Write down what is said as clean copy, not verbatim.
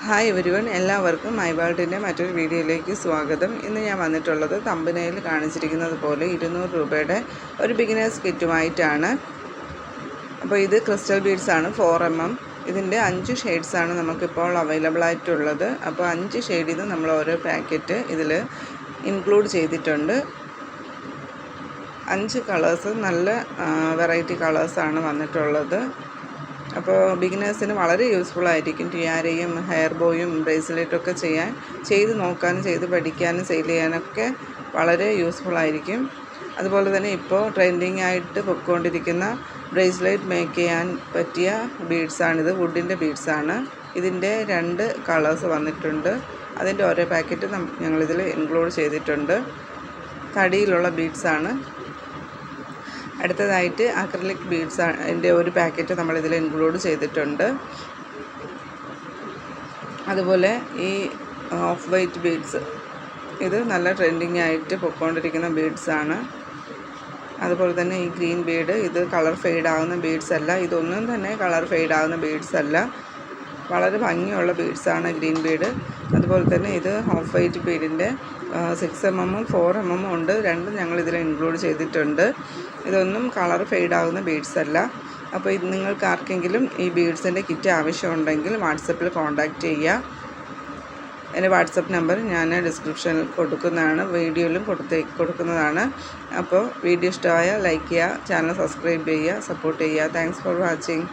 Hi everyone, എല്ലാവർക്കും my വേൾഡിൻ്റെ മറ്റൊരു വീഡിയോയിലേക്ക് സ്വാഗതം. ഇന്ന് ഞാൻ വന്നിട്ടുള്ളത് തമ്പനയിൽ കാണിച്ചിരിക്കുന്നത് പോലെ 200 രൂപയുടെ ഒരു ബിഗിനേഴ്സ് കിറ്റുമായിട്ടാണ്. അപ്പോൾ ഇത് ക്രിസ്റ്റൽ ബീഡ്സ് ആണ്, 4mm. ഇതിൻ്റെ 5 ഷെയ്ഡ്സാണ് നമുക്കിപ്പോൾ അവൈലബിൾ ആയിട്ടുള്ളത്. അപ്പോൾ 5 ഷെയ്ഡിൽ നിന്ന് നമ്മൾ ഓരോ പാക്കറ്റ് ഇതിൽ ഇൻക്ലൂഡ് ചെയ്തിട്ടുണ്ട്. 5 കളേഴ്സ്, നല്ല വെറൈറ്റി കളേഴ്സാണ് വന്നിട്ടുള്ളത്. അപ്പോൾ ബിഗിനേഴ്സിന് വളരെ യൂസ്ഫുൾ ആയിരിക്കും. ടിയാരയും ഹെയർ ബോയും ബ്രേസ്ലെറ്റൊക്കെ ചെയ്ത് നോക്കാനും ചെയ്ത് പഠിക്കാനും സെയിൽ ചെയ്യാനൊക്കെ വളരെ യൂസ്ഫുൾ ആയിരിക്കും. അതുപോലെ തന്നെ ഇപ്പോൾ ട്രെൻഡിങ് ആയിട്ട് പൊയ്ക്കൊണ്ടിരിക്കുന്ന ബ്രേസ്ലെറ്റ് മേക്ക് ചെയ്യാൻ പറ്റിയ ബീഡ്സാണിത്. വുഡിൻ്റെ ബീഡ്സാണ്. ഇതിൻ്റെ 2 കളേഴ്സ് വന്നിട്ടുണ്ട്. അതിൻ്റെ ഓരോ പാക്കറ്റ് ഞങ്ങളിതിൽ ഇൻക്ലൂഡ് ചെയ്തിട്ടുണ്ട്. തടിയിലുള്ള ബീഡ്സാണ്. അടുത്തതായിട്ട് അക്രിലിക് ബീഡ്സ് അതിൻ്റെ ഒരു പാക്കറ്റ് നമ്മളിതിൽ ഇൻക്ലൂഡ് ചെയ്തിട്ടുണ്ട്. അതുപോലെ ഈ ഓഫ് വൈറ്റ് ബീഡ്സ്, ഇത് നല്ല ട്രെൻഡിങ് ആയിട്ട് പൊയ്ക്കൊണ്ടിരിക്കുന്ന ബീഡ്സാണ്. അതുപോലെ തന്നെ ഈ ഗ്രീൻ ബീഡ്, ഇത് കളർ ഫെയ്ഡ് ആകുന്ന ബീഡ്സ് അല്ല. ഇതൊന്നും തന്നെ കളർ ഫെയ്ഡ് ആകുന്ന ബീഡ്സ് അല്ല. വളരെ ഭംഗിയുള്ള ബീഡ്സാണ് ഗ്രീൻ ബീഡ്. അതുപോലെ തന്നെ ഇത് ഓഫ് വൈറ്റ് ബീഡിൻ്റെ 6mm 4mm ഉണ്ട്. രണ്ടും ഞങ്ങളിതിൽ ഇൻക്ലൂഡ് ചെയ്തിട്ടുണ്ട്. ഇതൊന്നും കളർ ഫെയ്ഡ് ആകുന്ന ബീഡ്സ് അല്ല. അപ്പോൾ ഇത് നിങ്ങൾക്ക് ആർക്കെങ്കിലും ഈ ബീഡ്സിൻ്റെ കിറ്റ് ആവശ്യമുണ്ടെങ്കിൽ വാട്സപ്പിൽ കോൺടാക്റ്റ് ചെയ്യുക. എൻ്റെ വാട്സപ്പ് നമ്പർ ഞാൻ ഡിസ്ക്രിപ്ഷനിൽ കൊടുക്കുന്നതാണ്, വീഡിയോയിലും കൊടുക്കുന്നതാണ്. അപ്പോൾ വീഡിയോ ഇഷ്ടമായ ലൈക്ക് ചെയ്യുക, ചാനൽ സബ്സ്ക്രൈബ് ചെയ്യുക, സപ്പോർട്ട് ചെയ്യുക. Thanks for watching.